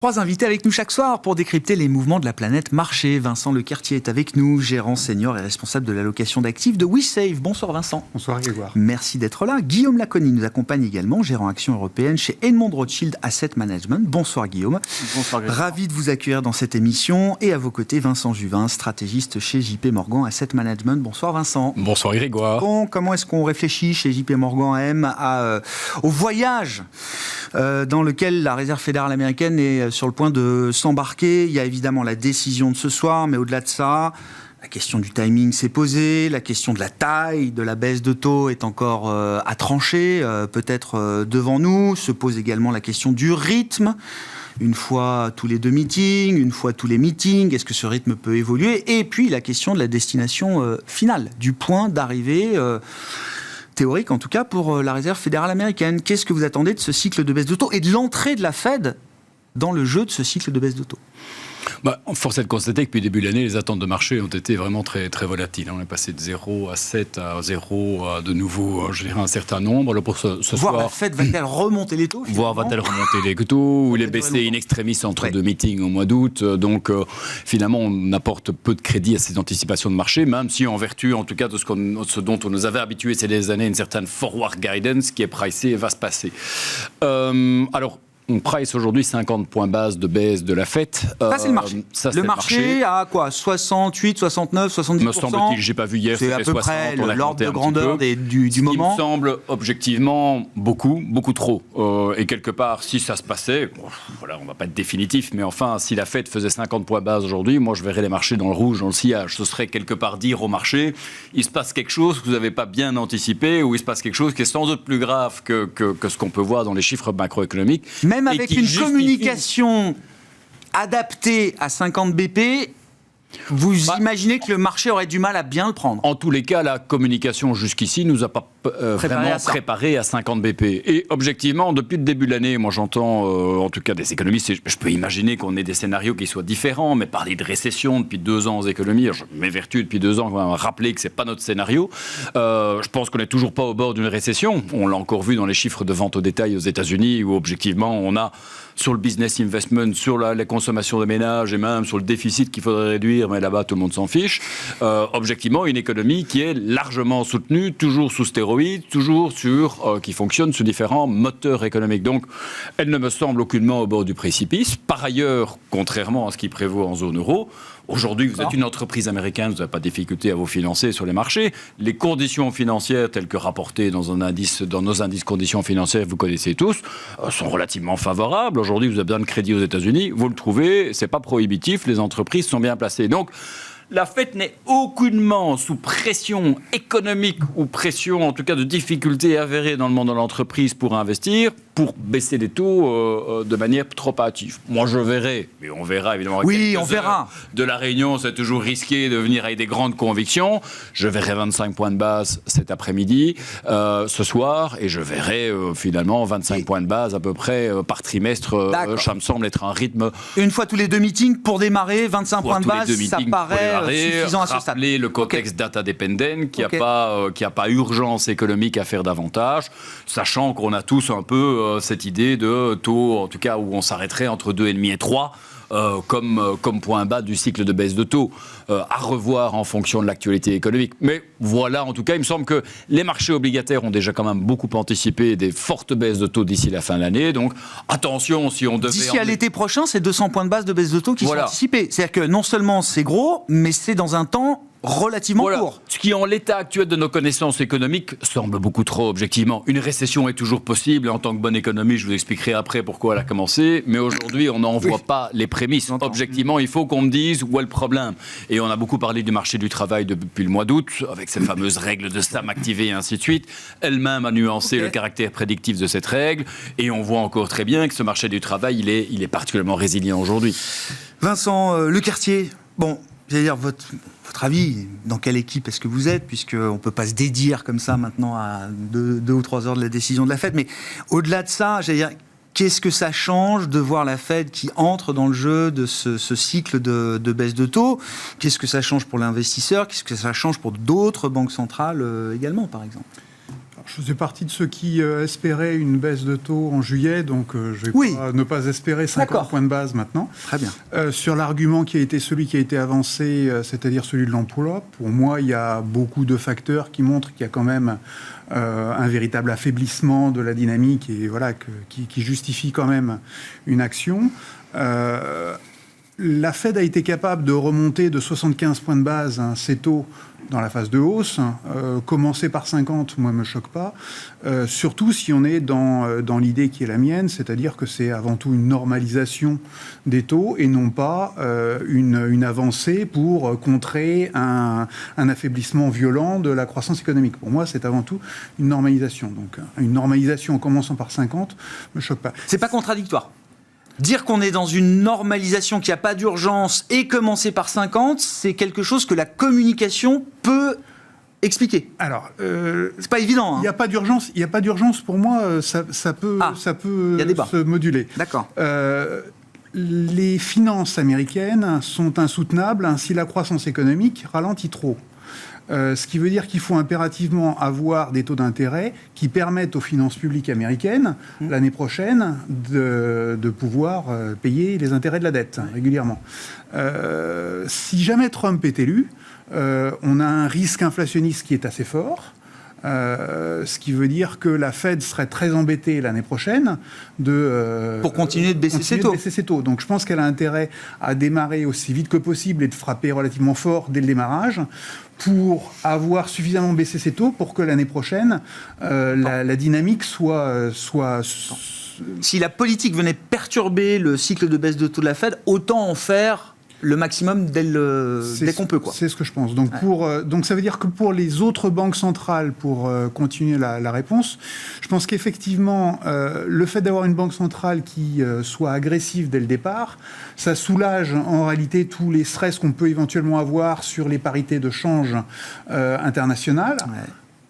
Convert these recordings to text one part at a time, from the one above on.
Trois invités avec nous chaque soir pour décrypter les mouvements de la planète marché. Vincent Lequertier est avec nous, gérant senior et responsable de l'allocation d'actifs de WeSave. Bonsoir Vincent. Bonsoir Grégoire. Merci d'être là. Guillaume Laconi nous accompagne également, gérant action européenne chez Edmond Rothschild Asset Management. Bonsoir Guillaume. Bonsoir Grégoire. Ravi de vous accueillir dans cette émission. Et à vos côtés, Vincent Juvin, stratégiste chez JP Morgan Asset Management. Bonsoir Vincent. Bonsoir Grégoire. Bon, comment est-ce qu'on réfléchit chez JP Morgan AM au voyage dans lequel la Réserve fédérale américaine est sur le point de s'embarquer? Il y a évidemment la décision de ce soir, mais au-delà de ça, la question du timing s'est posée, la question de la taille de la baisse de taux est encore à trancher, peut-être devant nous. Se pose également la question du rythme. Une fois tous les 2 meetings, une fois tous les meetings, est-ce que ce rythme peut évoluer? Et puis la question de la destination finale, du point d'arrivée théorique en tout cas pour la Réserve fédérale américaine. Qu'est-ce que vous attendez de ce cycle de baisse de taux et de l'entrée de la Fed dans le jeu de ce cycle de baisse de taux? Force est de constater que depuis le début de l'année, les attentes de marché ont été vraiment très, très volatiles. On est passé de 0 à 7 à 0 à de nouveau, je dirais, un certain nombre. Alors pour ce soir, la Fed va-t-elle remonter les taux? Voire va-t-elle remonter les taux ou les baisser in extremis entre deux meetings au mois d'août. Donc finalement, on apporte peu de crédit à ces anticipations de marché, même si en vertu, en tout cas, de ce dont on nous avait habitués ces dernières années, une certaine forward guidance qui est pricée et va se passer. Alors, on price aujourd'hui 50 points base de baisse de la Fed. Ça, c'est le marché. Le marché à quoi? 68, 69, 70%? Me semble-t-il, j'ai pas vu hier, c'est à peu 60, près l'ordre de grandeur du moment. Il me semble objectivement beaucoup trop. Et quelque part, si ça se passait, voilà, on va pas être définitif, mais enfin, si la Fed faisait 50 points base aujourd'hui, moi je verrais les marchés dans le rouge, dans le sillage. Ce serait quelque part dire au marché, il se passe quelque chose que vous n'avez pas bien anticipé, ou il se passe quelque chose qui est sans doute plus grave que ce qu'on peut voir dans les chiffres macroéconomiques. Même avec une communication adaptée à 50 BP, vous imaginez que le marché aurait du mal à bien le prendre? En tous les cas, la communication jusqu'ici nous a pas vraiment préparé à 50 BP. Et objectivement, depuis le début de l'année, moi j'entends, en tout cas des économistes, je peux imaginer qu'on ait des scénarios qui soient différents, mais parler de récession depuis 2 ans aux économies, je m'évertue depuis 2 ans à rappeler que c'est pas notre scénario. Je pense qu'on n'est toujours pas au bord d'une récession. On l'a encore vu dans les chiffres de vente au détail aux États-Unis, où objectivement on a sur le business investment, sur la consommation des ménages et même sur le déficit qu'il faudrait réduire, mais là-bas tout le monde s'en fiche. Objectivement, une économie qui est largement soutenue, toujours sous stéroïdes, toujours qui fonctionne sur différents moteurs économiques. Donc, elle ne me semble aucunement au bord du précipice. Par ailleurs, contrairement à ce qui prévaut en zone euro, aujourd'hui, vous êtes une entreprise américaine, vous n'avez pas de difficulté à vous financer sur les marchés. Les conditions financières, telles que rapportées dans nos indices conditions financières, vous connaissez tous, sont relativement favorables. Aujourd'hui, vous avez besoin de crédit aux États-Unis, vous le trouvez, c'est pas prohibitif, les entreprises sont bien placées. Donc, la Fed n'est aucunement sous pression économique ou pression, en tout cas, de difficultés avérées dans le monde de l'entreprise pour investir, pour baisser les taux de manière trop hâtive. Moi, je verrai, mais on verra évidemment. Oui, on verra. De la réunion, c'est toujours risqué de venir avec des grandes convictions. Je verrai 25 points de base cet après-midi, ce soir, et je verrai finalement 25 points de base à peu près par trimestre. Ça me semble être un rythme. Une fois tous les 2 meetings pour démarrer, 25 points de base, ça paraît suffisant à ce stade. Rappeler le contexte data dependent, qu'il n'y a pas urgence économique à faire davantage, sachant qu'on a tous un peu cette idée de taux, en tout cas où on s'arrêterait entre 2,5 et 3 comme point bas du cycle de baisse de taux, à revoir en fonction de l'actualité économique. Mais voilà, en tout cas, il me semble que les marchés obligataires ont déjà quand même beaucoup anticipé des fortes baisses de taux d'ici la fin de l'année. Donc attention, si on devait... D'ici à l'été prochain, c'est 200 points de base de baisse de taux qui sont anticipés. C'est-à-dire que non seulement c'est gros, mais c'est dans un temps relativement court. Ce qui, en l'état actuel de nos connaissances économiques, semble beaucoup trop objectivement. Une récession est toujours possible, et en tant que bonne économie, je vous expliquerai après pourquoi elle a commencé, mais aujourd'hui, on n'en voit pas les prémices. Objectivement, il faut qu'on me dise où est le problème. Et on a beaucoup parlé du marché du travail depuis le mois d'août, avec ces fameuses règles de SAM activées et ainsi de suite. Elle-même a nuancé le caractère prédictif de cette règle, et on voit encore très bien que ce marché du travail, il est particulièrement résilient aujourd'hui. Vincent Lequertier, j'allais dire votre avis, dans quelle équipe est-ce que vous êtes, puisqu'on ne peut pas se dédire comme ça maintenant à 2 ou 3 heures de la décision de la Fed, mais au-delà de ça, j'allais dire, qu'est-ce que ça change de voir la Fed qui entre dans le jeu de ce cycle de baisse de taux? Qu'est-ce que ça change pour l'investisseur? Qu'est-ce que ça change pour d'autres banques centrales également, par exemple? Je faisais partie de ceux qui espéraient une baisse de taux en juillet, donc je vais ne pas espérer 50 points de base maintenant. Très bien. Sur l'argument qui a été celui qui a été avancé, c'est-à-dire celui de l'emploi, pour moi, il y a beaucoup de facteurs qui montrent qu'il y a quand même un véritable affaiblissement de la dynamique et voilà, qui justifie quand même une action. La Fed a été capable de remonter de 75 points de base ses taux dans la phase de hausse. Commencer par 50, moi, ne me choque pas. Surtout si on est dans l'idée qui est la mienne, c'est-à-dire que c'est avant tout une normalisation des taux et non pas une avancée pour contrer un affaiblissement violent de la croissance économique. Pour moi, c'est avant tout une normalisation. Donc, une normalisation en commençant par 50 ne me choque pas. C'est pas contradictoire. Dire qu'on est dans une normalisation, qu'il n'y a pas d'urgence et commencer par 50, c'est quelque chose que la communication peut expliquer. Alors, c'est pas évident. Il n'y a pas d'urgence. Il n'y a pas d'urgence. Pour moi, ça peut se moduler. D'accord. Les finances américaines sont insoutenables si la croissance économique ralentit trop. Ce qui veut dire qu'il faut impérativement avoir des taux d'intérêt qui permettent aux finances publiques américaines, l'année prochaine, de pouvoir payer les intérêts de la dette régulièrement. Si jamais Trump est élu, on a un risque inflationniste qui est assez fort. Ce qui veut dire que la Fed serait très embêtée l'année prochaine pour continuer de baisser ses taux. Donc je pense qu'elle a intérêt à démarrer aussi vite que possible et de frapper relativement fort dès le démarrage pour avoir suffisamment baissé ses taux pour que l'année prochaine, la dynamique soit... Si la politique venait perturber le cycle de baisse de taux de la Fed, autant en faire le maximum dès qu'on peut, quoi. C'est ce que je pense. Donc, donc ça veut dire que pour les autres banques centrales, pour continuer la réponse, je pense qu'effectivement, le fait d'avoir une banque centrale qui soit agressive dès le départ, ça soulage en réalité tous les stress qu'on peut éventuellement avoir sur les parités de change internationales. Ouais.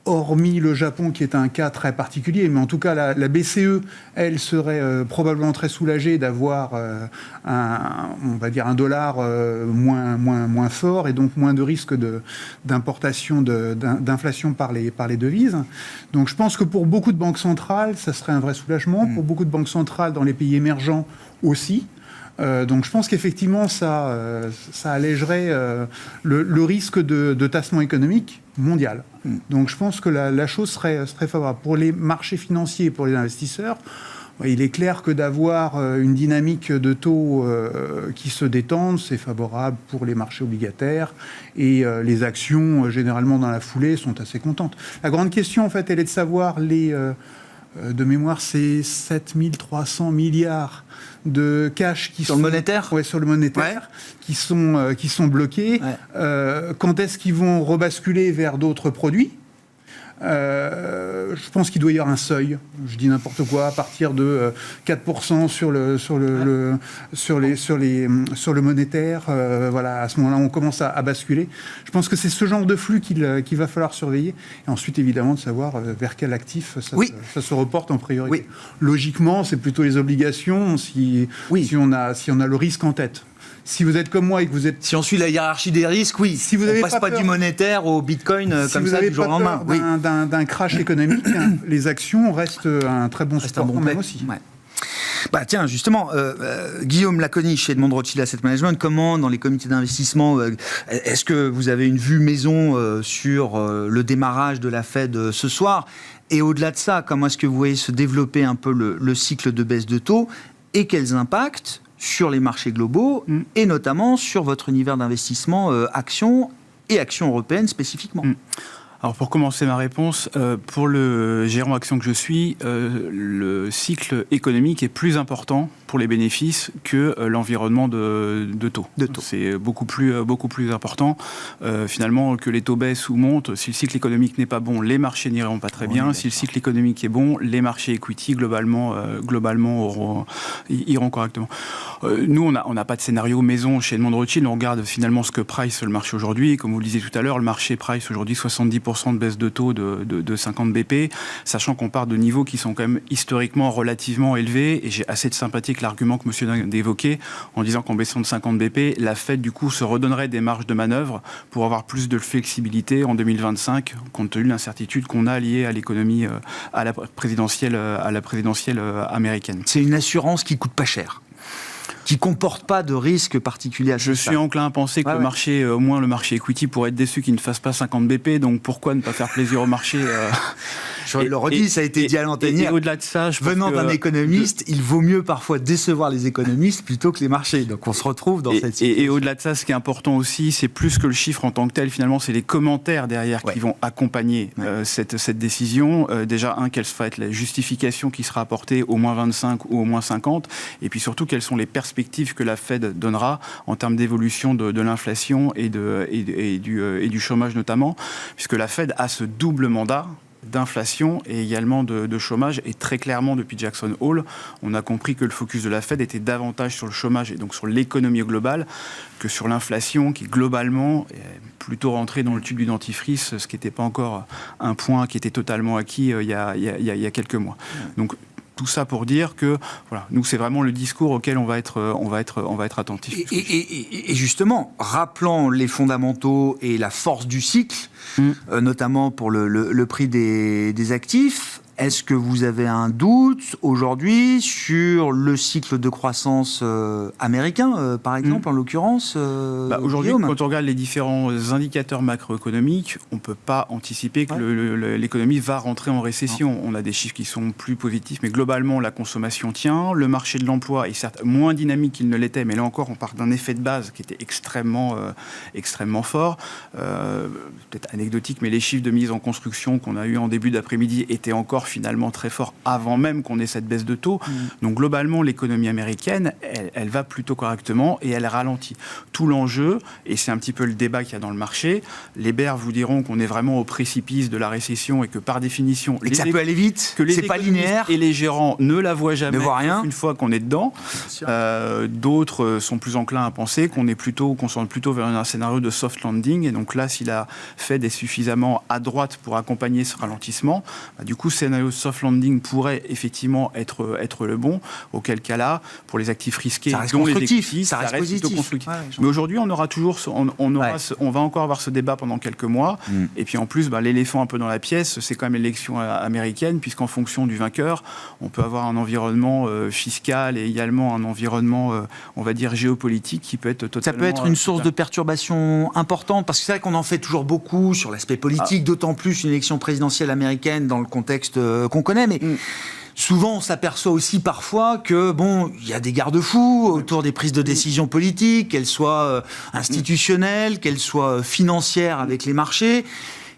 Hormis le Japon, qui est un cas très particulier, mais en tout cas, la BCE, elle serait probablement très soulagée d'avoir on va dire un dollar moins fort et donc moins de risque d'importation, d'inflation par les devises. Donc je pense que pour beaucoup de banques centrales, ça serait un vrai soulagement. Pour beaucoup de banques centrales dans les pays émergents aussi. Donc je pense qu'effectivement, ça allégerait le risque de tassement économique mondial. Donc je pense que la chose serait favorable. Pour les marchés financiers et pour les investisseurs, il est clair que d'avoir une dynamique de taux qui se détendent, c'est favorable pour les marchés obligataires et les actions, généralement dans la foulée, sont assez contentes. La grande question, en fait, elle est de savoir de mémoire, c'est 7300 milliards de cash qui sur le monétaire. Ouais, sur le monétaire, qui sont bloqués. Ouais. Quand est-ce qu'ils vont rebasculer vers d'autres produits ? Je pense qu'il doit y avoir un seuil, je dis n'importe quoi, à partir de 4% sur le monétaire. Voilà, à ce moment-là, on commence à basculer. Je pense que c'est ce genre de flux qu'il va falloir surveiller. Et ensuite, évidemment, de savoir vers quel actif ça se reporte en priorité. Oui. Logiquement, c'est plutôt les obligations si on a le risque en tête. Si vous êtes comme moi et que vous êtes... Si on suit la hiérarchie des risques, oui. Si vous on passe pas du monétaire au bitcoin comme ça du jour au lendemain. Si vous n'avez pas peur d'un crash économique, les actions restent un très bon support quand même aussi. Ouais. Bah tiens, justement, Guillaume Laconi chez Edmond Rothschild Asset Management, comment dans les comités d'investissement, est-ce que vous avez une vue maison sur le démarrage de la Fed ce soir ? Et au-delà de ça, comment est-ce que vous voyez se développer un peu le cycle de baisse de taux et quels impacts sur les marchés globaux et notamment sur votre univers d'investissement actions et actions européennes spécifiquement. Alors pour commencer ma réponse, pour le gérant action que je suis, le cycle économique est plus important pour les bénéfices que l'environnement de taux. C'est beaucoup plus important. Finalement, que les taux baissent ou montent, si le cycle économique n'est pas bon, les marchés n'iront pas très bien. Si le cycle économique est bon, les marchés equity globalement iront correctement. Nous, on n'a pas de scénario maison chez Edmond Rothschild. On regarde finalement ce que price le marché aujourd'hui. Comme vous le disiez tout à l'heure, le marché price aujourd'hui 70% 5% de baisse de taux de 50 BP, sachant qu'on part de niveaux qui sont quand même historiquement relativement élevés. Et j'ai assez de sympathie avec l'argument que M. Ding évoquait en disant qu'en baissant de 50 BP, la Fed, du coup, se redonnerait des marges de manœuvre pour avoir plus de flexibilité en 2025, compte tenu de l'incertitude qu'on a liée à l'économie, à la présidentielle américaine. C'est une assurance qui coûte pas cher, qui comporte pas de risque particulier à ce Je stade. suis enclin à penser que le marché, au moins le marché equity, pourrait être déçu qu'il ne fasse pas 50 BP, donc pourquoi ne pas faire plaisir au marché Je le redis, ça a été dit à l'antenne. Et au-delà de ça, venant d'un économiste, il vaut mieux parfois décevoir les économistes plutôt que les marchés. Donc on se retrouve dans cette situation. Et au-delà de ça, ce qui est important aussi, c'est plus que le chiffre en tant que tel, finalement, c'est les commentaires derrière qui vont accompagner cette décision. Déjà, quelle va être la justification qui sera apportée au moins 25 ou au moins 50, et puis surtout, quelles sont les perspectives que la Fed donnera en termes d'évolution de l'inflation et du chômage notamment, puisque la Fed a ce double mandat d'inflation et également de chômage. Et très clairement, depuis Jackson Hole, on a compris que le focus de la Fed était davantage sur le chômage et donc sur l'économie globale que sur l'inflation qui, globalement, est plutôt rentrée dans le tube du dentifrice, ce qui n'était pas encore un point qui était totalement acquis il y a quelques mois. Donc, tout ça pour dire que, voilà, nous, c'est vraiment le discours auquel on va être attentif. Et justement, rappelant les fondamentaux et la force du cycle, notamment pour le prix des actifs, est-ce que vous avez un doute aujourd'hui sur le cycle de croissance américain, par exemple, en l'occurrence aujourd'hui, quand on regarde les différents indicateurs macroéconomiques, on ne peut pas anticiper que l'économie va rentrer en récession. On a des chiffres qui sont plus positifs, mais globalement, la consommation tient. Le marché de l'emploi est certes moins dynamique qu'il ne l'était, mais là encore, on part d'un effet de base qui était extrêmement fort. Peut-être anecdotique, mais les chiffres de mise en construction qu'on a eu en début d'après-midi étaient encore finalement très fort avant même qu'on ait cette baisse de taux. Donc globalement, l'économie américaine, elle va plutôt correctement et elle ralentit. Tout l'enjeu, et c'est un petit peu le débat qu'il y a dans le marché, les bears vous diront qu'on est vraiment au précipice de la récession et que par définition... Et que ça peut aller vite, que c'est pas linéaire. Et les gérants ne la voient jamais, ne voient rien. Une fois qu'on est dedans. D'autres sont plus enclins à penser qu'on s'en plutôt vers un scénario de soft landing. Et donc là, si la Fed est suffisamment à droite pour accompagner ce ralentissement, du coup, scénario soft landing pourrait effectivement être le bon, auquel cas là, pour les actifs risqués, dont les equity, ça reste positif. plutôt constructif. Mais aujourd'hui, on va encore avoir ce débat pendant quelques mois. Et puis en plus, l'éléphant un peu dans la pièce, c'est quand même l'élection américaine, puisqu'en fonction du vainqueur, on peut avoir un environnement fiscal et également un environnement, on va dire, géopolitique qui peut être totalement... Ça peut être une source de perturbation importante, parce que c'est vrai qu'on en fait toujours beaucoup sur l'aspect politique, d'autant plus une élection présidentielle américaine dans le contexte qu'on connaît, mais souvent on s'aperçoit aussi parfois que il y a des garde-fous autour des prises de décision politiques, qu'elles soient institutionnelles, qu'elles soient financières avec les marchés.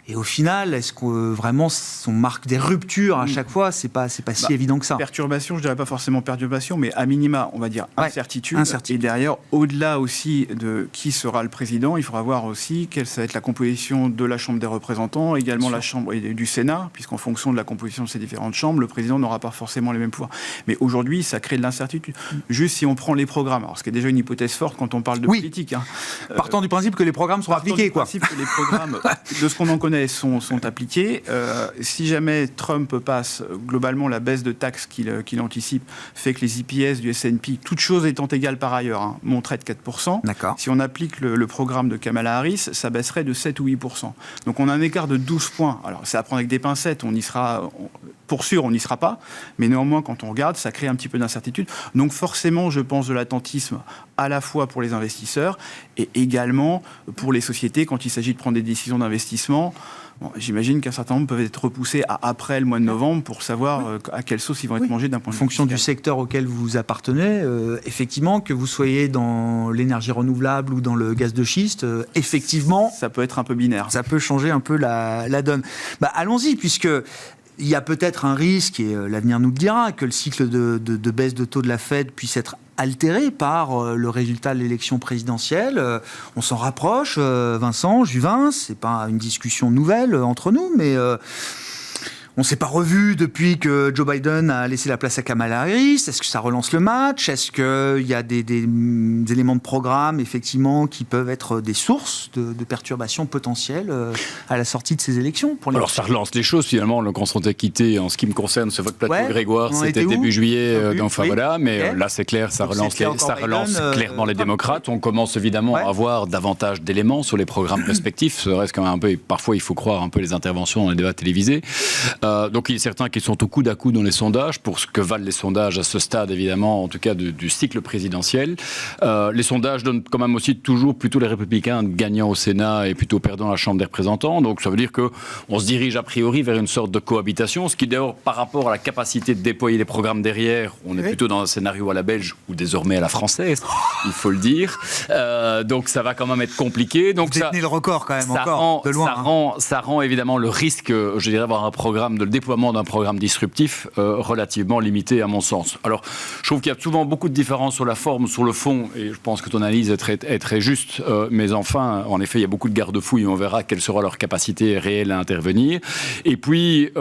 Et au final, est-ce que vraiment on marque des ruptures à chaque fois ? C'est pas si évident que ça. Perturbation, je dirais pas forcément perturbation, mais à minima, on va dire incertitude. Et derrière, au-delà aussi de qui sera le président, il faudra voir aussi quelle va être la composition de la Chambre des représentants, également la Chambre et du Sénat, puisqu'en fonction de la composition de ces différentes chambres, le président n'aura pas forcément les mêmes pouvoirs. Mais aujourd'hui, ça crée de l'incertitude. Juste si on prend les programmes, alors ce qui est déjà une hypothèse forte quand on parle de politique. Partant du principe que les programmes seront appliqués, quoi. Partant du principe que les programmes, de ce qu'on en connaît, sont appliqués. Si jamais Trump passe, globalement, la baisse de taxes qu'il anticipe fait que les EPS du S&P, toutes choses étant égales par ailleurs, monteraient de 4%. D'accord. Si on applique le programme de Kamala Harris, ça baisserait de 7 ou 8%. Donc on a un écart de 12 points. Alors c'est à prendre avec des pincettes, on y sera... Pour sûr, on n'y sera pas, mais néanmoins, quand on regarde, ça crée un petit peu d'incertitude. Donc forcément, je pense de l'attentisme à la fois pour les investisseurs et également pour les sociétés quand il s'agit de prendre des décisions d'investissement. J'imagine qu'un certain nombre peuvent être repoussés à après le mois de novembre pour savoir à quelle sauce ils vont être mangés d'un point de vue fonction fiscal. du secteur auquel vous appartenez, effectivement, que vous soyez dans l'énergie renouvelable ou dans le gaz de schiste, effectivement... Ça peut être un peu binaire. Ça peut changer un peu la donne. Allons-y, puisque... Il y a peut-être un risque, et l'avenir nous le dira, que le cycle de baisse de taux de la Fed puisse être altéré par le résultat de l'élection présidentielle. On s'en rapproche, Vincent, Juvin, c'est pas une discussion nouvelle entre nous, mais On ne s'est pas revu depuis que Joe Biden a laissé la place à Kamala Harris. Est-ce que ça relance le match? Est-ce qu'il y a des éléments de programme, effectivement, qui peuvent être des sources de perturbations potentielles à la sortie de ces élections pour les Alors, ça relance les choses, finalement. Le Conseil d'équité, en ce qui me concerne, ce vote plateau Grégoire, c'était début juillet. Voilà, mais là, c'est clair, ça relance clairement les démocrates. On commence évidemment à avoir davantage d'éléments sur les programmes respectifs. Ça reste quand même un peu, parfois, il faut croire un peu les interventions dans les débats télévisés. Donc il y a certains qui sont au coude à coude dans les sondages, pour ce que valent les sondages à ce stade, évidemment, en tout cas du cycle présidentiel. Les sondages donnent quand même aussi toujours plutôt les républicains gagnant au Sénat et plutôt perdant la Chambre des représentants. Donc ça veut dire qu'on se dirige a priori vers une sorte de cohabitation, ce qui d'ailleurs, par rapport à la capacité de déployer les programmes derrière, on est plutôt dans un scénario à la belge ou désormais à la française, il faut le dire. Donc ça va quand même être compliqué. Donc vous détenez le record quand même, encore, de loin. Ça rend évidemment le risque, je dirais, d'avoir le déploiement d'un programme disruptif relativement limité à mon sens. Alors, je trouve qu'il y a souvent beaucoup de différences sur la forme, sur le fond, et je pense que ton analyse est très juste, mais enfin, en effet, il y a beaucoup de garde-fous et on verra quelle sera leur capacité réelle à intervenir. Et puis,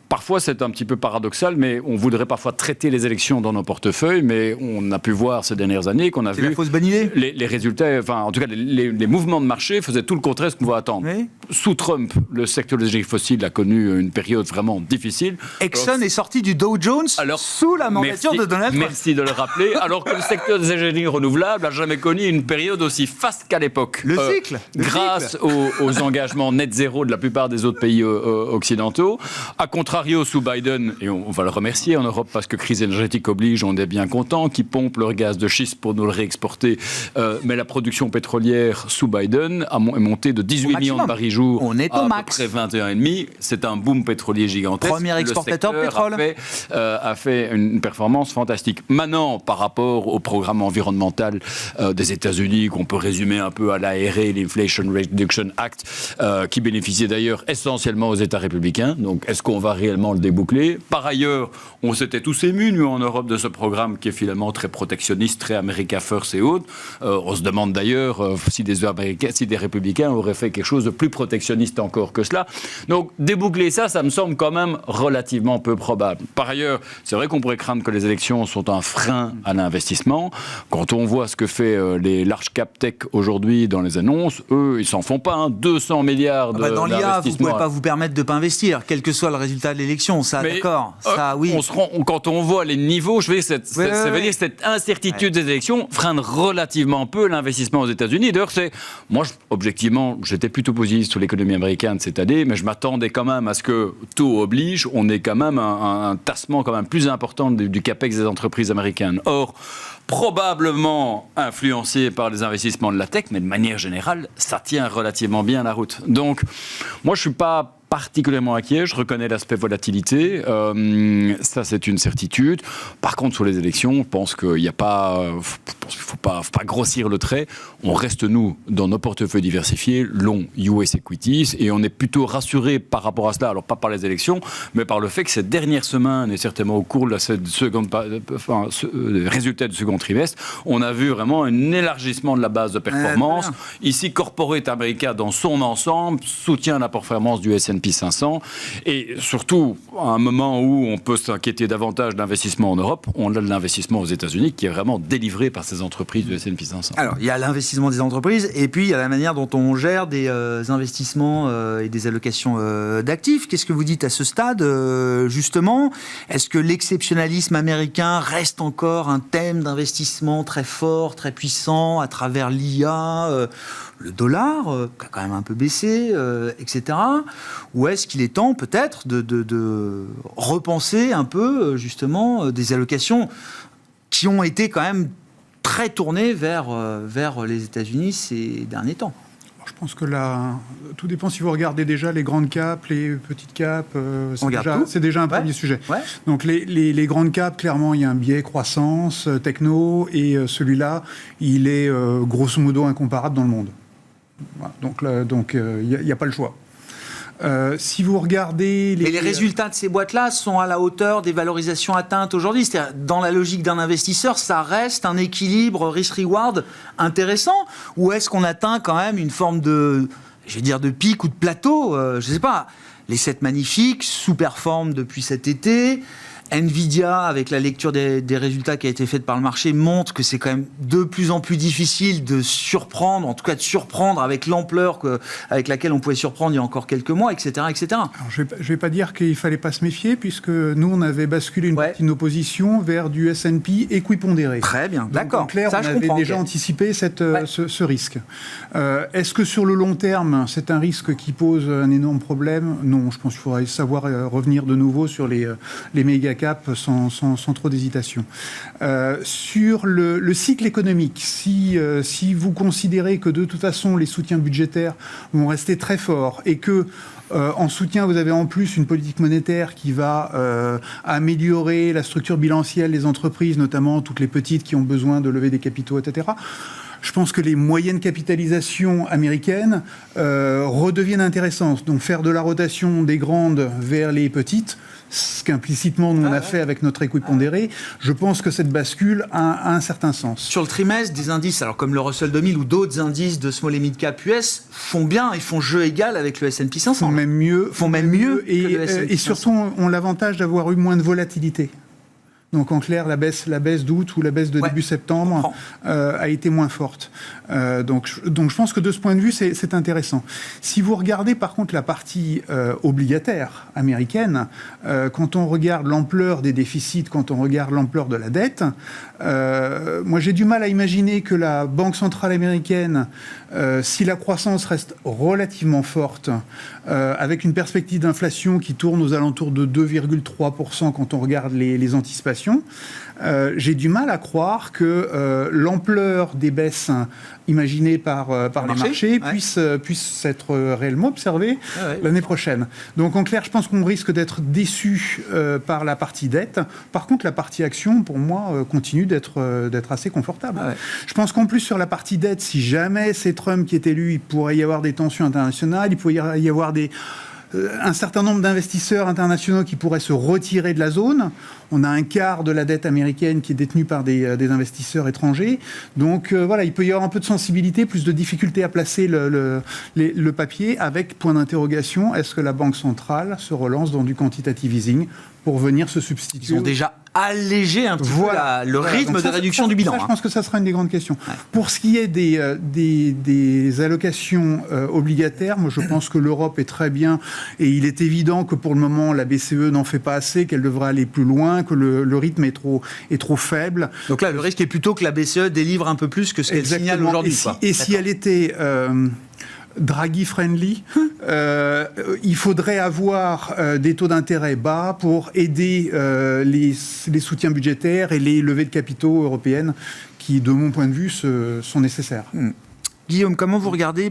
parfois, c'est un petit peu paradoxal, mais on voudrait parfois traiter les élections dans nos portefeuilles, mais on a pu voir ces dernières années qu'on a vu la fausse bonne idée. Les résultats, enfin, en tout cas, les mouvements de marché faisaient tout le contraire de ce qu'on va attendre. Oui. Sous Trump, le secteur des énergies fossiles a connu une période vraiment difficile. Exxon est sorti du Dow Jones sous la mandature de Donald Trump. Merci de le rappeler. Alors que le secteur des énergies renouvelables n'a jamais connu une période aussi faste qu'à l'époque. Le cycle. Grâce aux engagements net zéro de la plupart des autres pays occidentaux. À contrario, sous Biden, et on va le remercier en Europe parce que crise énergétique oblige, on est bien content, qui pompent leur gaz de schiste pour nous le réexporter. Mais la production pétrolière sous Biden est montée de 18 millions de barils jour on est au à max. peu près 21,5. C'est un boom pétrolier gigantesque. Premier exportateur de pétrole. A fait une performance fantastique. Maintenant, par rapport au programme environnemental des États-Unis, qu'on peut résumer un peu à l'ARA, l'Inflation Reduction Act, qui bénéficiait d'ailleurs essentiellement aux États républicains. Donc, est-ce qu'on va réellement le déboucler? Par ailleurs, on s'était tous émus, nous, en Europe, de ce programme qui est finalement très protectionniste, très America First et autres. On se demande d'ailleurs si des républicains auraient fait quelque chose de plus protectionniste encore que cela. Donc, déboucler ça me semble quand même relativement peu probable. Par ailleurs, c'est vrai qu'on pourrait craindre que les élections sont un frein à l'investissement. Quand on voit ce que fait les large cap tech aujourd'hui dans les annonces, eux, ils s'en font pas. 200 milliards dans l'IA, vous ne pouvez pas vous permettre de ne pas investir, quel que soit le résultat de l'élection. Ça, d'accord. Ça, oui. Quand on voit les niveaux, ça veut dire que cette incertitude des élections freine relativement peu l'investissement aux États-Unis. D'ailleurs, moi, objectivement, j'étais plutôt positif sur l'économie américaine cette année, mais je m'attendais quand même à ce que, taux oblige, on ait quand même un tassement quand même plus important du capex des entreprises américaines. Or, probablement influencé par les investissements de la tech, mais de manière générale, ça tient relativement bien la route. Donc, moi, je ne suis pas particulièrement inquiet, je reconnais l'aspect volatilité, ça c'est une certitude. Par contre, sur les élections, je pense qu'il n'y a pas, faut pas grossir le trait. On reste, nous, dans nos portefeuilles diversifiés, long US Equities, et on est plutôt rassuré par rapport à cela, alors pas par les élections, mais par le fait que ces dernières semaines, et certainement au cours de la résultats du second trimestre, on a vu vraiment un élargissement de la base de performance. Ici, Corporate America, dans son ensemble, soutient la performance du S&P 500, et surtout à un moment où on peut s'inquiéter davantage d'investissement en Europe, on a de l'investissement aux États-Unis qui est vraiment délivré par ces entreprises du S&P 500. Alors il y a l'investissement des entreprises et puis il y a la manière dont on gère des investissements et des allocations d'actifs. Qu'est-ce que vous dites à ce stade justement? Est-ce que l'exceptionnalisme américain reste encore un thème d'investissement très fort, très puissant à travers l'IA, le dollar qui a quand même un peu baissé, etc. Ou est-ce qu'il est temps peut-être de repenser un peu justement des allocations qui ont été quand même très tournées vers les États-Unis ces derniers temps? Je pense que là, tout dépend si vous regardez déjà les grandes caps, les petites caps, c'est déjà un premier sujet. Ouais. Donc les grandes caps, clairement, il y a un biais croissance, techno, et celui-là, il est grosso modo incomparable dans le monde. Voilà. Donc il n'y a pas le choix. Si vous regardez... Et les résultats de ces boîtes-là sont à la hauteur des valorisations atteintes aujourd'hui. C'est-à-dire, dans la logique d'un investisseur, ça reste un équilibre risk-reward intéressant? Ou est-ce qu'on atteint quand même une forme de... je vais dire de pic ou de plateau, je ne sais pas. Les 7 magnifiques sous-performent depuis cet été. Nvidia, avec la lecture des résultats qui a été faite par le marché, montre que c'est quand même de plus en plus difficile de surprendre, en tout cas de surprendre avec l'ampleur avec laquelle on pouvait surprendre il y a encore quelques mois, etc. etc. Alors, je ne vais pas dire qu'il ne fallait pas se méfier, puisque nous, on avait basculé une partie de nos positions vers du S&P équipondéré. Très bien, donc, d'accord. En clair, on avait déjà anticipé ce risque. Est-ce que sur le long terme, c'est un risque qui pose un énorme problème? Non, je pense qu'il faudrait savoir revenir de nouveau sur les méga cap sans trop d'hésitation. Sur le cycle économique, si vous considérez que de toute façon les soutiens budgétaires vont rester très forts et que en soutien, vous avez en plus une politique monétaire qui va améliorer la structure bilancielle des entreprises, notamment toutes les petites qui ont besoin de lever des capitaux, etc. Je pense que les moyennes capitalisations américaines redeviennent intéressantes. Donc faire de la rotation des grandes vers les petites, ce qu'implicitement nous on a fait avec notre équipondéré, je pense que cette bascule a un certain sens. Sur le trimestre, des indices, alors comme le Russell 2000 ou d'autres indices de small et mid cap US, font bien, ils font jeu égal avec le S&P 500. Font même mieux que le S&P 500. Et surtout ont l'avantage d'avoir eu moins de volatilité. Donc en clair, la baisse d'août ou la baisse de début septembre a été moins forte. Donc je pense que de ce point de vue, c'est intéressant. Si vous regardez par contre la partie obligataire américaine, quand on regarde l'ampleur des déficits, quand on regarde l'ampleur de la dette, moi j'ai du mal à imaginer que la Banque centrale américaine, si la croissance reste relativement forte, avec une perspective d'inflation qui tourne aux alentours de 2,3% quand on regarde les anticipations, j'ai du mal à croire que l'ampleur des baisses imaginées par les marchés puisse être réellement observée l'année prochaine. Donc en clair, je pense qu'on risque d'être déçu par la partie dette. Par contre, la partie action, pour moi, continue d'être assez confortable. Je pense qu'en plus, sur la partie dette, si jamais c'est Trump qui est élu, il pourrait y avoir des tensions internationales, il pourrait y avoir un certain nombre d'investisseurs internationaux qui pourraient se retirer de la zone. On a un quart de la dette américaine qui est détenue par des investisseurs étrangers. Donc voilà, il peut y avoir un peu de sensibilité, plus de difficulté à placer le papier, avec point d'interrogation, est-ce que la Banque centrale se relance dans du quantitative easing pour venir se substituer? Ils ont déjà allégé un petit peu le rythme de réduction du bilan. Je pense que ça sera une des grandes questions. Pour ce qui est des allocations obligataires, moi je pense que l'Europe est très bien, et il est évident que pour le moment la BCE n'en fait pas assez, qu'elle devrait aller plus loin, que le rythme est trop faible. Donc là, le risque est plutôt que la BCE délivre un peu plus que ce qu'elle signale aujourd'hui. Et si elle était Draghi friendly, il faudrait avoir des taux d'intérêt bas pour aider les soutiens budgétaires et les levées de capitaux européennes qui, de mon point de vue, sont nécessaires. Guillaume, comment vous regardez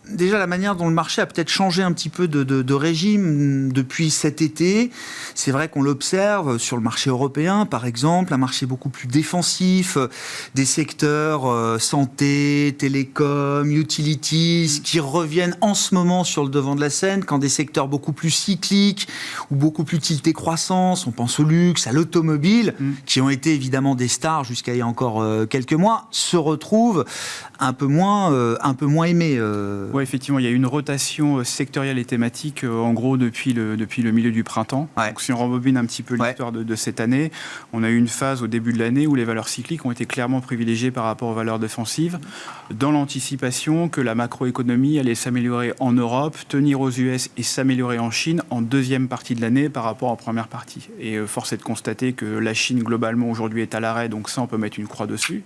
déjà la manière dont le marché a peut-être changé un petit peu de régime depuis cet été? C'est vrai qu'on l'observe sur le marché européen, par exemple, un marché beaucoup plus défensif, des secteurs santé, télécom, utilities, qui reviennent en ce moment sur le devant de la scène, quand des secteurs beaucoup plus cycliques ou beaucoup plus tiltés croissance, on pense au luxe, à l'automobile, qui ont été évidemment des stars jusqu'à il y a encore quelques mois, se retrouvent un peu moins aimés. Oui, effectivement, il y a eu une rotation sectorielle et thématique, en gros, depuis le milieu du printemps. Donc, si on rembobine un petit peu l'histoire de cette année, on a eu une phase au début de l'année où les valeurs cycliques ont été clairement privilégiées par rapport aux valeurs défensives, dans l'anticipation que la macroéconomie allait s'améliorer en Europe, tenir aux US et s'améliorer en Chine en deuxième partie de l'année par rapport en première partie. Et force est de constater que la Chine, globalement, aujourd'hui est à l'arrêt, donc ça, on peut mettre une croix dessus.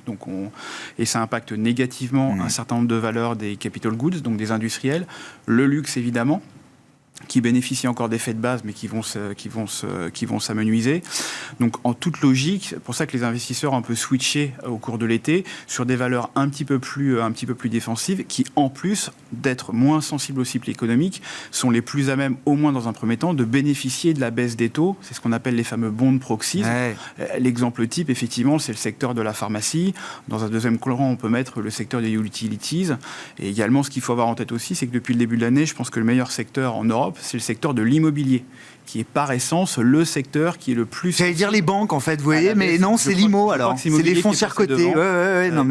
Et ça impacte négativement un certain nombre de valeurs des capital goods, donc des industriels, le luxe évidemment, qui bénéficient encore d'effets de base, mais qui vont s'amenuiser. Donc, en toute logique, c'est pour ça que les investisseurs ont un peu switché au cours de l'été sur des valeurs un petit peu plus défensives, qui, en plus d'être moins sensibles au cycle économique, sont les plus à même, au moins dans un premier temps, de bénéficier de la baisse des taux. C'est ce qu'on appelle les fameux bond proxies. L'exemple type, effectivement, c'est le secteur de la pharmacie. Dans un deuxième courant, on peut mettre le secteur des utilities. Et également, ce qu'il faut avoir en tête aussi, c'est que depuis le début de l'année, je pense que le meilleur secteur en Europe, c'est le secteur de l'immobilier, qui est par essence le secteur qui est le plus... J'allais dire les banques, en fait, vous voyez, mais non, c'est l'IMO, alors. C'est les foncières cotées.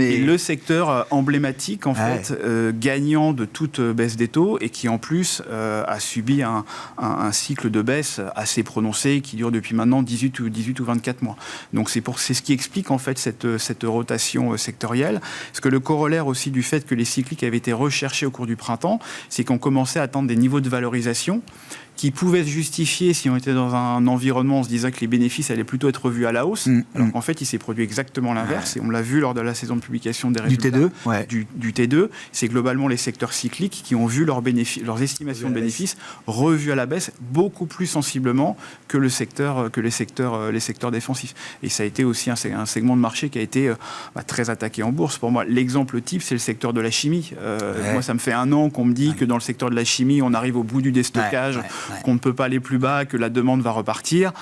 Et le secteur emblématique, en fait, gagnant de toute baisse des taux et qui, en plus, a subi un cycle de baisse assez prononcé qui dure depuis maintenant 18 ou 24 mois. Donc, c'est ce qui explique, en fait, cette rotation sectorielle. Parce que le corollaire aussi du fait que les cycliques avaient été recherchés au cours du printemps, c'est qu'on commençait à atteindre des niveaux de valorisation qui pouvaient se justifier si on était dans un environnement, on se disait que les bénéfices allaient plutôt être revus à la hausse, alors qu'en fait, il s'est produit exactement l'inverse, et on l'a vu lors de la saison de publication des résultats du T2, c'est globalement les secteurs cycliques qui ont vu leurs estimations de bénéfices revues à la baisse beaucoup plus sensiblement que les secteurs défensifs. Et ça a été aussi un segment de marché qui a été très attaqué en bourse. Pour moi, l'exemple type, c'est le secteur de la chimie. Moi, ça me fait 1 an qu'on me dit que dans le secteur de la chimie, on arrive au bout du déstockage, qu'on ne peut pas aller plus bas, que la demande va repartir.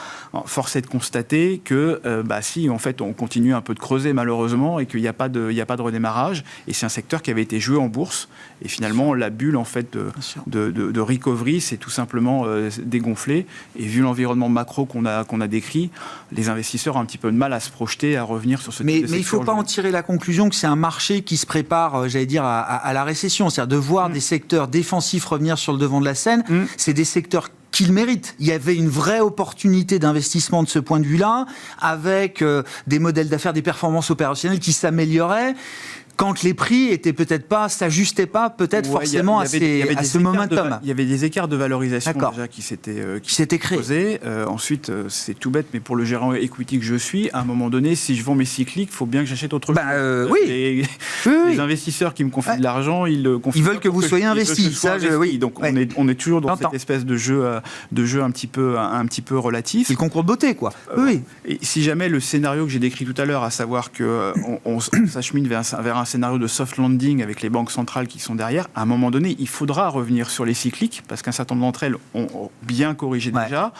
Force est de constater que si, en fait, on continue un peu de creuser malheureusement et qu'il n'y a pas de redémarrage. Et c'est un secteur qui avait été joué en bourse. Et finalement, la bulle en fait de recovery s'est tout simplement dégonflée. Et vu l'environnement macro qu'on a décrit, les investisseurs ont un petit peu de mal à se projeter, à revenir sur ce type de secteur. Mais il ne faut pas en tirer la conclusion que c'est un marché qui se prépare, j'allais dire, à la récession. C'est-à-dire de voir des secteurs défensifs revenir sur le devant de la scène. C'est des secteurs qu'il mérite. Il y avait une vraie opportunité d'investissement de ce point de vue-là, avec des modèles d'affaires, des performances opérationnelles qui s'amélioraient, quand les prix étaient peut-être pas, s'ajustaient pas peut-être forcément à ce momentum. Il y avait des écarts de valorisation déjà qui s'étaient créés. Ensuite, c'est tout bête, mais pour le gérant equity que je suis, à un moment donné, si je vends mes cycliques, il faut bien que j'achète autre chose. Les investisseurs qui me confient de l'argent, ils veulent que vous soyez investi. Donc on est toujours dans cette espèce de jeu un petit peu relatif. C'est le concours de beauté, quoi. Et si jamais le scénario que j'ai décrit tout à l'heure, à savoir qu'on s'achemine vers un scénario de soft landing avec les banques centrales qui sont derrière, à un moment donné, il faudra revenir sur les cycliques, parce qu'un certain nombre d'entre elles ont bien corrigé déjà.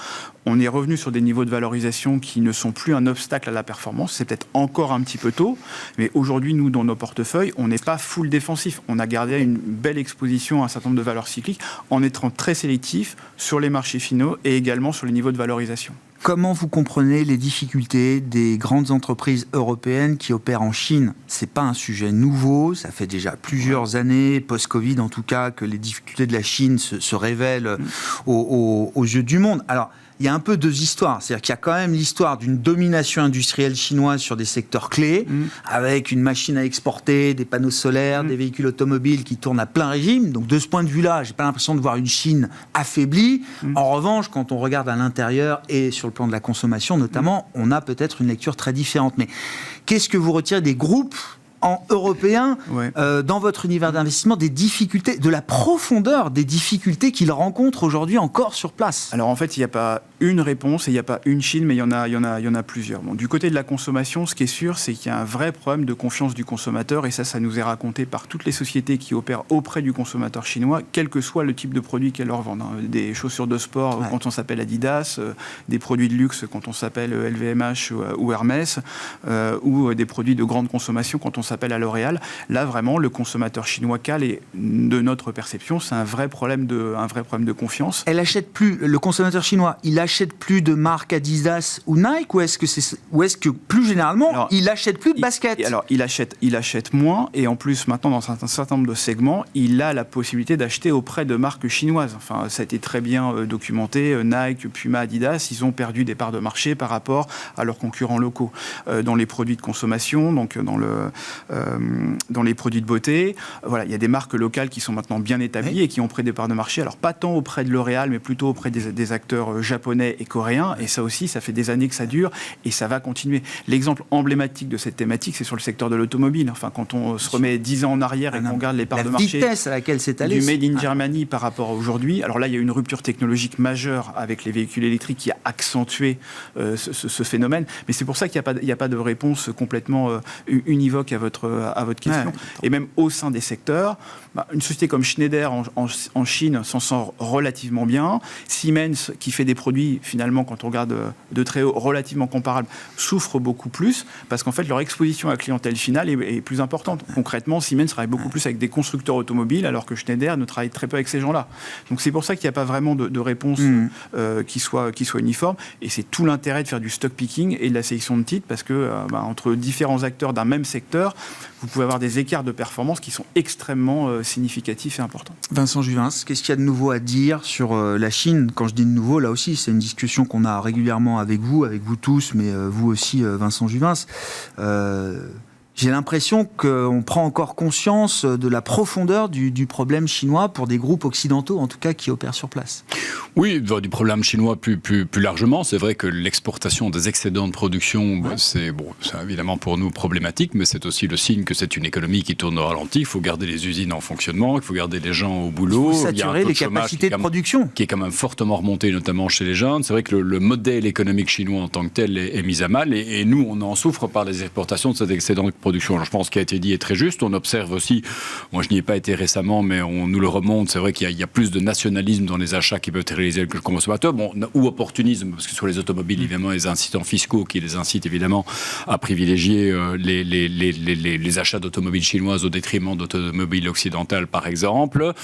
On est revenu sur des niveaux de valorisation qui ne sont plus un obstacle à la performance. C'est peut-être encore un petit peu tôt, mais aujourd'hui, nous, dans nos portefeuilles, on n'est pas full défensif. On a gardé une belle exposition à un certain nombre de valeurs cycliques en étant très sélectif sur les marchés finaux et également sur les niveaux de valorisation. Comment vous comprenez les difficultés des grandes entreprises européennes qui opèrent en Chine ? C'est pas un sujet nouveau, ça fait déjà plusieurs années, post-Covid en tout cas, que les difficultés de la Chine se révèlent aux yeux du monde. Alors, il y a un peu deux histoires. C'est-à-dire qu'il y a quand même l'histoire d'une domination industrielle chinoise sur des secteurs clés, avec une machine à exporter, des panneaux solaires, des véhicules automobiles qui tournent à plein régime. Donc de ce point de vue-là, j'ai pas l'impression de voir une Chine affaiblie. En revanche, quand on regarde à l'intérieur et sur le plan de la consommation notamment, on a peut-être une lecture très différente. Mais qu'est-ce que vous retirez des groupes européens dans votre univers d'investissement, des difficultés, de la profondeur des difficultés qu'ils rencontrent aujourd'hui encore sur place? Alors en fait, il n'y a pas une réponse et il n'y a pas une Chine, mais il y en a plusieurs. Bon, du côté de la consommation, ce qui est sûr, c'est qu'il y a un vrai problème de confiance du consommateur, et ça nous est raconté par toutes les sociétés qui opèrent auprès du consommateur chinois, quel que soit le type de produit qu'elles leur vendent. Des chaussures de sport quand on s'appelle Adidas, des produits de luxe quand on s'appelle LVMH ou Hermès, ou des produits de grande consommation quand on s'appelle à L'Oréal. Là, vraiment, le consommateur chinois cale, et de notre perception, c'est un vrai problème de confiance. Elle achète plus, le consommateur chinois, il achète plus de marques Adidas ou Nike, ou est-ce que plus généralement, il achète plus de baskets? Alors, il achète moins, et en plus, maintenant, dans un certain nombre de segments, il a la possibilité d'acheter auprès de marques chinoises. Enfin, ça a été très bien documenté. Nike, Puma, Adidas, ils ont perdu des parts de marché par rapport à leurs concurrents locaux. Dans les produits de consommation, donc dans les produits de beauté, il y a des marques locales qui sont maintenant bien établies et qui ont pris des parts de marché. Alors, pas tant auprès de L'Oréal, mais plutôt auprès des acteurs japonais et coréens. Et ça aussi, ça fait des années que ça dure et ça va continuer. L'exemple emblématique de cette thématique, c'est sur le secteur de l'automobile. Enfin, quand on se remet 10 ans en arrière et qu'on regarde les parts de marché, la vitesse à laquelle c'est allé, du Made in Germany par rapport à aujourd'hui. Alors là, il y a une rupture technologique majeure avec les véhicules électriques qui a accentué ce phénomène. Mais c'est pour ça qu'il n'y a pas de réponse complètement univoque à votre question. Et même au sein des secteurs, une société comme Schneider en Chine s'en sort relativement bien. Siemens, qui fait des produits aujourd'hui, finalement, quand on regarde de très haut, relativement comparables, souffrent beaucoup plus, parce qu'en fait, leur exposition à la clientèle finale est plus importante. Concrètement, Siemens travaille beaucoup plus avec des constructeurs automobiles, alors que Schneider ne travaille très peu avec ces gens-là. Donc c'est pour ça qu'il n'y a pas vraiment de réponse qui soit uniforme, et c'est tout l'intérêt de faire du stock picking et de la sélection de titres, parce que entre différents acteurs d'un même secteur, vous pouvez avoir des écarts de performance qui sont extrêmement significatifs et importants. Vincent Juvin, qu'est-ce qu'il y a de nouveau à dire sur la Chine? Quand je dis de nouveau, là aussi, c'est une discussion qu'on a régulièrement avec vous tous, mais vous aussi, Vincent Juvin. J'ai l'impression qu'on prend encore conscience de la profondeur du problème chinois pour des groupes occidentaux, en tout cas, qui opèrent sur place. Oui, du problème chinois plus largement. C'est vrai que l'exportation des excédents de production, c'est évidemment pour nous problématique, mais c'est aussi le signe que c'est une économie qui tourne au ralenti. Il faut garder les usines en fonctionnement, il faut garder les gens au boulot. Il faut saturer les capacités de production. Qui est quand même fortement remonté, notamment chez les jeunes. C'est vrai que le modèle économique chinois en tant que tel est mis à mal, et nous, on en souffre par les exportations de cet excédent de production. Alors, je pense ce qui a été dit est très juste. On observe aussi, moi je n'y ai pas été récemment, mais on nous le remonte, c'est vrai qu'il y a plus de nationalisme dans les achats qui peuvent être réalisés avec le consommateur, ou opportunisme, parce que sur les automobiles, évidemment, les incitants fiscaux qui les incitent évidemment à privilégier les achats d'automobiles chinoises au détriment d'automobiles occidentales, par exemple.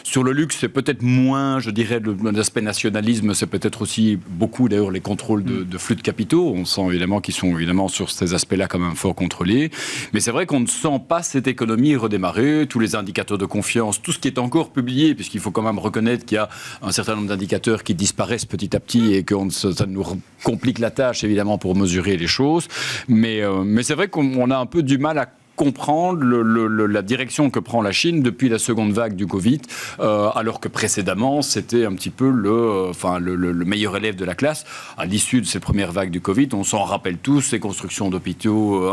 Sur le luxe, c'est peut-être moins, je dirais, l'aspect nationalisme, c'est peut-être aussi beaucoup, d'ailleurs, les contrôles de flux de capitaux. On sent évidemment qu'ils sont évidemment sur ces aspects-là quand même fort contrôlés. Mais c'est vrai qu'on ne sent pas cette économie redémarrer. Tous les indicateurs de confiance, tout ce qui est encore publié, puisqu'il faut quand même reconnaître qu'il y a un certain nombre d'indicateurs qui disparaissent petit à petit et que ça nous complique la tâche, évidemment, pour mesurer les choses. Mais c'est vrai qu'on a un peu du mal à comprendre la direction que prend la Chine depuis la seconde vague du Covid, alors que précédemment, c'était un petit peu le meilleur élève de la classe. À l'issue de ces premières vagues du Covid, on s'en rappelle tous, ces constructions d'hôpitaux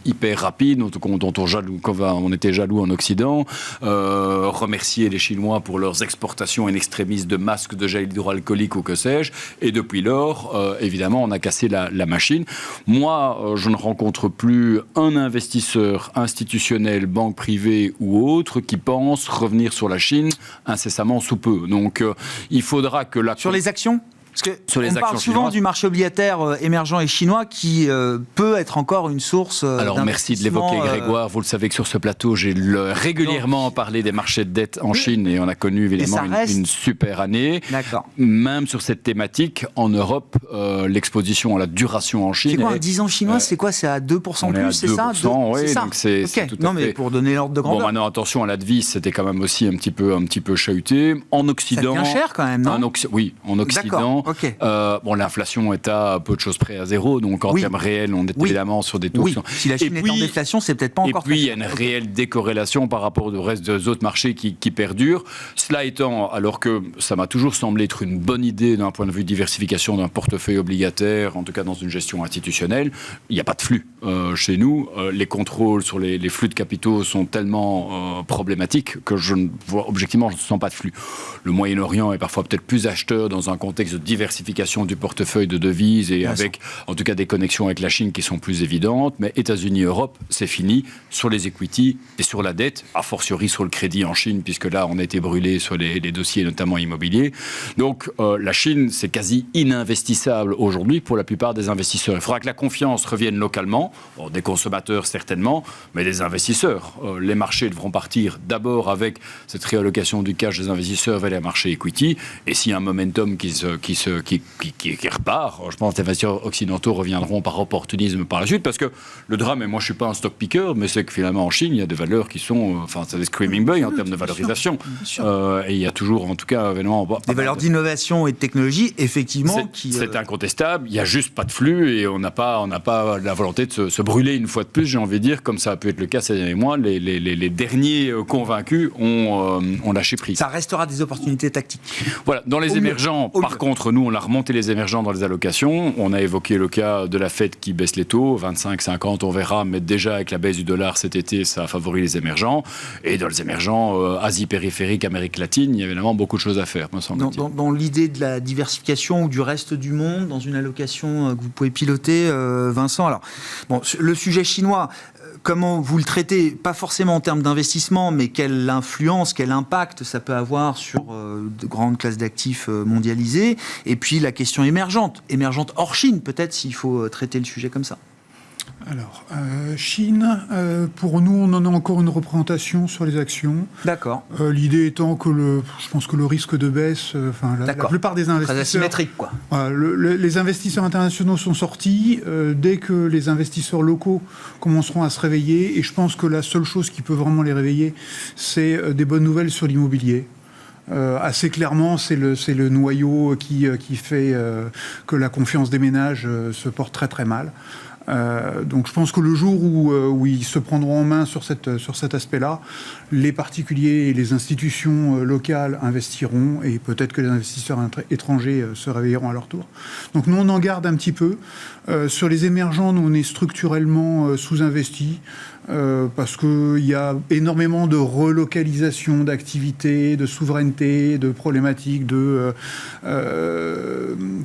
hyper rapides, dont on était jaloux en Occident, remercier les Chinois pour leurs exportations in extremis de masques, de gel hydroalcoolique ou que sais-je, et depuis lors, évidemment, on a cassé la machine. Moi, je ne rencontre plus un investisseur institutionnel, banque privée ou autre, qui pense revenir sur la Chine incessamment sous peu. Donc, il faudra que Sur les actions ? Parce qu'on parle souvent du marché obligataire émergent et chinois qui peut être encore une source Alors merci de l'évoquer, Grégoire. Vous le savez que sur ce plateau, j'ai régulièrement parlé des marchés de dette en Chine et on a connu évidemment une super année. D'accord. Même sur cette thématique, en Europe, l'exposition à la duration en Chine... C'est quoi, un 10 ans chinois, c'est quoi? C'est à 2% plus, c'est ça? Oui, donc c'est tout à fait... mais pour donner l'ordre de grandeur. Bon, maintenant, attention, à la devise, c'était quand même aussi un petit peu chahuté. En Occident... Ça devient cher quand même, non? Oui, en Occident... Okay. L'inflation est à peu de choses près à zéro, donc en termes réels, on est évidemment sur des taux. Oui. Si la Chine est en déflation, c'est peut-être pas encore. Et puis il y a une réelle décorrélation par rapport au reste des autres marchés qui perdurent. Cela étant, alors que ça m'a toujours semblé être une bonne idée d'un point de vue diversification d'un portefeuille obligataire, en tout cas dans une gestion institutionnelle, il n'y a pas de flux chez nous. Les contrôles sur les flux de capitaux sont tellement problématiques que objectivement, je ne sens pas de flux. Le Moyen-Orient est parfois peut-être plus acheteur dans un contexte de diversification du portefeuille de devises et avec en tout cas des connexions avec la Chine qui sont plus évidentes, mais États-Unis, Europe, c'est fini sur les equities et sur la dette, a fortiori sur le crédit en Chine, puisque là on a été brûlé sur les dossiers notamment immobiliers. Donc la Chine, c'est quasi ininvestissable aujourd'hui pour la plupart des investisseurs. Il faudra que la confiance revienne localement, des consommateurs certainement, mais des investisseurs. Les marchés devront partir d'abord avec cette réallocation du cash des investisseurs vers les marchés equity, et s'il y a un momentum qui repart, je pense que les investisseurs occidentaux reviendront par opportunisme par la suite, parce que le drame, et moi je ne suis pas un stock picker, mais c'est que finalement en Chine, il y a des valeurs qui sont, c'est des screaming buy en termes de valorisation. Et il y a toujours, en tout cas, des valeurs d'innovation et de technologie, effectivement. C'est incontestable, il n'y a juste pas de flux et on n'a pas la volonté de se brûler une fois de plus, j'ai envie de dire, comme ça a pu être le cas ces derniers mois. Les derniers convaincus ont lâché prise. Ça restera des opportunités tactiques. Voilà, dans les émergents, par contre, nous, on a remonté les émergents dans les allocations. On a évoqué le cas de la Fed qui baisse les taux, 25, 50, on verra, mais déjà avec la baisse du dollar cet été, ça favorise les émergents. Et dans les émergents, Asie périphérique, Amérique latine, il y a évidemment beaucoup de choses à faire, me semble-t-il. Dans l'idée de la diversification ou du reste du monde, dans une allocation que vous pouvez piloter, Vincent, alors, le sujet chinois, comment vous le traitez, pas forcément en termes d'investissement, mais quelle influence, quel impact ça peut avoir sur de grandes classes d'actifs mondialisées, et puis la question émergente hors Chine, peut-être, s'il faut traiter le sujet comme ça. Alors, Chine, pour nous, on en a encore une représentation sur les actions. D'accord. L'idée étant que je pense que le risque de baisse, la plupart des investisseurs... Très asymétrique, quoi. Les investisseurs internationaux sont sortis. Dès que les investisseurs locaux commenceront à se réveiller, et je pense que la seule chose qui peut vraiment les réveiller, c'est des bonnes nouvelles sur l'immobilier. Assez clairement, c'est le noyau qui fait que la confiance des ménages se porte très très mal. Donc je pense que le jour où ils se prendront en main sur cet aspect-là, les particuliers et les institutions locales investiront, et peut-être que les investisseurs étrangers se réveilleront à leur tour. Donc nous, on en garde un petit peu. Sur les émergents, nous, on est structurellement sous-investis. Parce qu'il y a énormément de relocalisation d'activités, de souveraineté, de problématiques de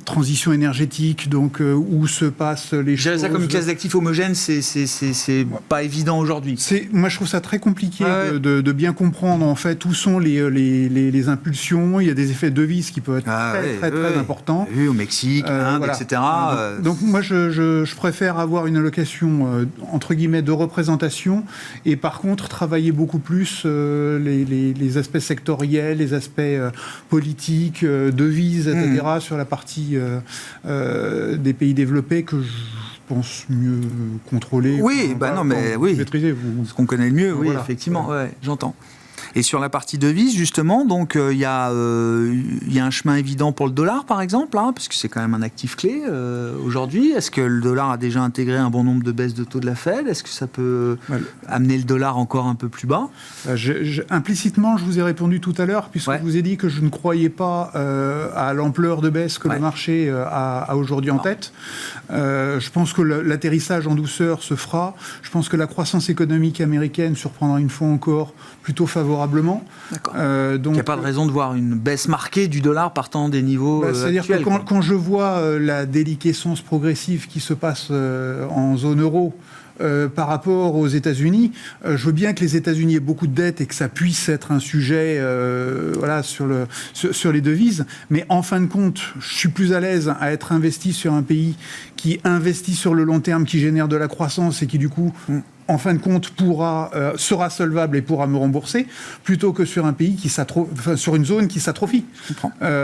transition énergétique, donc où se passent les choses. Ça comme une classe d'actifs homogène, c'est pas évident aujourd'hui. Moi, je trouve ça très compliqué de bien comprendre en fait où sont les impulsions. Il y a des effets de devises qui peuvent être très importants. Au Mexique, Inde, etc. Donc moi, je préfère avoir une allocation entre guillemets de représentation, et par contre travailler beaucoup plus les aspects sectoriels, les aspects politiques, devises, etc. sur la partie des pays développés que je pense mieux contrôler. Oui, maîtriser. Ce qu'on connaît le mieux, oui, voilà. Effectivement, j'entends. Et sur la partie devise, justement, donc il y a un chemin évident pour le dollar, par exemple, parce que c'est quand même un actif clé aujourd'hui. Est-ce que le dollar a déjà intégré un bon nombre de baisses de taux de la Fed? Est-ce que ça peut amener le dollar encore un peu plus bas? Implicitement, je vous ai répondu tout à l'heure, puisque je vous ai dit que je ne croyais pas à l'ampleur de baisse que le marché a aujourd'hui en tête. Je pense que l'atterrissage en douceur se fera. Je pense que la croissance économique américaine surprendra une fois encore plutôt favorablement. D'accord. Donc, il n'y a pas de raison de voir une baisse marquée du dollar partant des niveaux c'est-à-dire actuels, que quand je vois la déliquescence progressive qui se passe en zone euro par rapport aux États-Unis, je veux bien que les États-Unis aient beaucoup de dettes et que ça puisse être un sujet sur les devises, mais en fin de compte, je suis plus à l'aise à être investi sur un pays qui investit sur le long terme, qui génère de la croissance et qui du coup... en fin de compte, sera solvable et pourra me rembourser, plutôt que sur un pays sur une zone qui s'atrophie.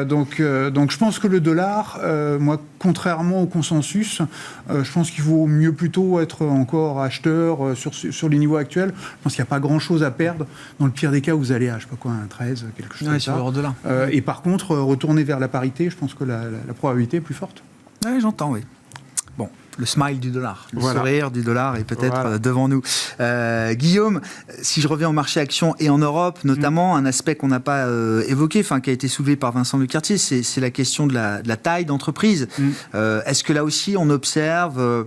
Donc je pense que le dollar, moi, contrairement au consensus, je pense qu'il vaut mieux plutôt être encore acheteur sur les niveaux actuels. Je pense qu'il n'y a pas grand-chose à perdre. Dans le pire des cas, vous allez à, un 13, quelque chose comme ça. Sur et par contre, retourner vers la parité, je pense que la probabilité est plus forte. Oui, j'entends, oui. Bon, le smile du dollar, le sourire du dollar est peut-être devant nous. Guillaume, si je reviens au marché actions et en Europe, notamment, un aspect qu'on n'a pas évoqué, qui a été soulevé par Vincent Lecartier, c'est la question de la taille d'entreprise. Est-ce que là aussi, on observe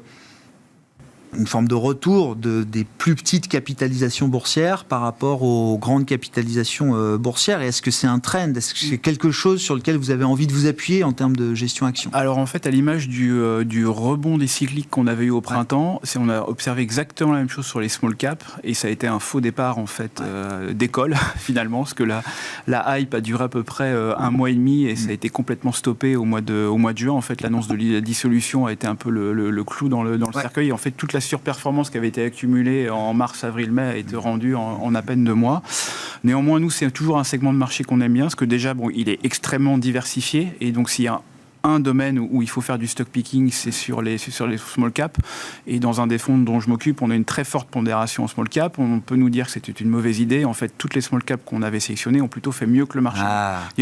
une forme de retour des plus petites capitalisations boursières par rapport aux grandes capitalisations boursières? Et est-ce que c'est un trend? Est-ce que c'est quelque chose sur lequel vous avez envie de vous appuyer en termes de gestion action? Alors en fait, à l'image du rebond des cycliques qu'on avait eu au printemps, on a observé exactement la même chose sur les small caps, et ça a été un faux départ en fait d'école finalement, parce que la hype a duré à peu près un mois et demi, et ça a été complètement stoppé au mois de juin. En fait, l'annonce de la dissolution a été un peu le clou dans le cercueil. Et en fait, toute la surperformance qui avait été accumulée en mars, avril, mai a été rendue en à peine 2 mois. Néanmoins, nous, c'est toujours un segment de marché qu'on aime bien, parce que déjà, il est extrêmement diversifié, et donc s'il y a un domaine où il faut faire du stock picking, c'est sur les small cap. Et dans un des fonds dont je m'occupe, on a une très forte pondération en small cap. On peut nous dire que c'était une mauvaise idée. En fait, toutes les small cap qu'on avait sélectionnées ont plutôt fait mieux que le marché.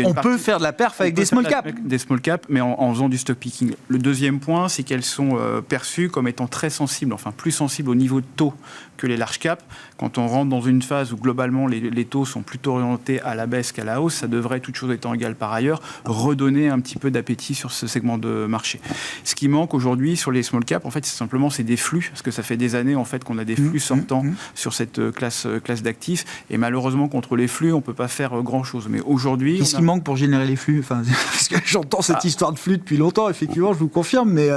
On peut faire de la perf avec des small cap. Des small cap, mais en faisant du stock picking. Le deuxième point, c'est qu'elles sont perçues comme étant très sensibles, enfin plus sensibles au niveau de taux que les large cap. Quand on rentre dans une phase où globalement les taux sont plutôt orientés à la baisse qu'à la hausse, ça devrait, toute chose étant égale par ailleurs, redonner un petit peu d'appétit sur sur ce segment de marché. Ce qui manque aujourd'hui sur les small caps, en fait, c'est des flux, parce que ça fait des années en fait qu'on a des flux sortants sur cette classe d'actifs, et malheureusement contre les flux, on peut pas faire grand chose. Mais aujourd'hui, qu'est-ce qui manque pour générer les flux? Enfin, parce que j'entends cette histoire de flux depuis longtemps, effectivement, je vous confirme, mais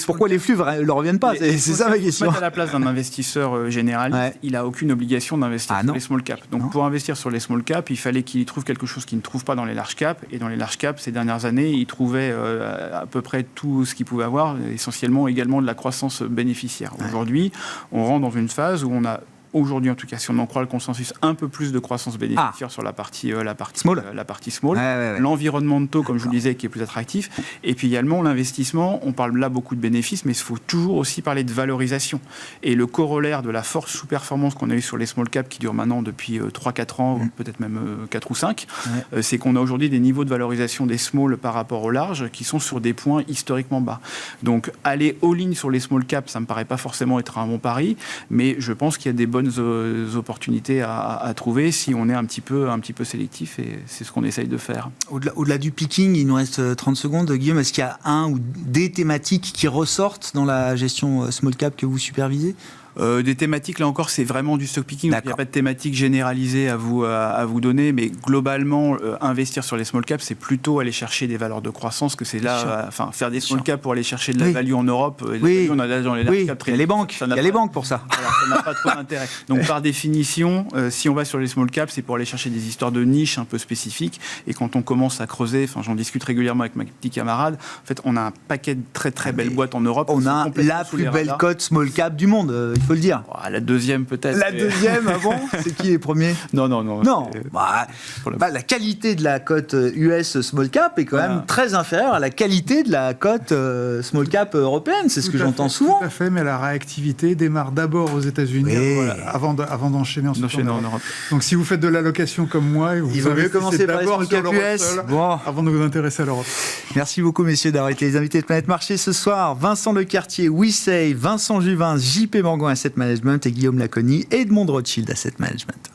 pourquoi les flux ne reviennent pas? C'est ça ma question. À la place d'un investisseur généraliste, il n'a aucune obligation d'investir sur les small caps. Donc pour investir sur les small caps, il fallait qu'il trouve quelque chose qu'il ne trouve pas dans les large caps. Et dans les large caps, ces dernières années, il trouvait à peu près tout ce qu'il pouvait avoir, essentiellement également de la croissance bénéficiaire. Aujourd'hui, on rentre dans une phase où on a, aujourd'hui en tout cas, si on en croit le consensus, un peu plus de croissance bénéficiaire sur la partie small. L'environnement de taux, comme je vous le disais, qui est plus attractif. Et puis également l'investissement, on parle là beaucoup de bénéfices, mais il faut toujours aussi parler de valorisation. Et le corollaire de la forte sous-performance qu'on a eu sur les small caps, qui dure maintenant depuis 3-4 ans, peut-être même 4 ou 5, c'est qu'on a aujourd'hui des niveaux de valorisation des small par rapport aux larges qui sont sur des points historiquement bas. Donc aller all-in sur les small caps, ça ne me paraît pas forcément être un bon pari, mais je pense qu'il y a des bonnes opportunités à trouver si on est un petit peu sélectif, et c'est ce qu'on essaye de faire. Au-delà du picking, il nous reste 30 secondes. Guillaume, est-ce qu'il y a un ou des thématiques qui ressortent dans la gestion small cap que vous supervisez? Des thématiques, là encore, c'est vraiment du stock picking. Il n'y a pas de thématique généralisée à vous donner, mais globalement, investir sur les small caps, c'est plutôt aller chercher des valeurs de croissance, que c'est là, faire des small caps pour aller chercher de la value en Europe. On a dans les large caps. Il y a les banques, les banques pour ça. Voilà, ça n'a pas trop d'intérêt. Donc, par définition, si on va sur les small caps, c'est pour aller chercher des histoires de niche un peu spécifiques. Et quand on commence à creuser, j'en discute régulièrement avec mes petits camarades, en fait, on a un paquet de très très belles boîtes en Europe. On a la plus belle cote small cap du monde. Il faut le dire. La deuxième peut-être. La deuxième, bon, c'est qui les premiers? Non. La qualité de la cote US small cap est quand même très inférieure à la qualité de la cote small cap européenne. C'est ce que j'entends souvent. Tout à fait, mais la réactivité démarre d'abord aux États-Unis avant d'enchaîner en Europe. Donc si vous faites de l'allocation comme moi, il vaut mieux commencer par les small cap US avant de vous intéresser à l'Europe. Merci beaucoup messieurs d'avoir été les invités de Planète Marché ce soir. Vincent Lecartier, WeSave, Vincent Juvin, JP Morgan Asset Management et Guillaume Laconi, Edmond Rothschild Asset Management.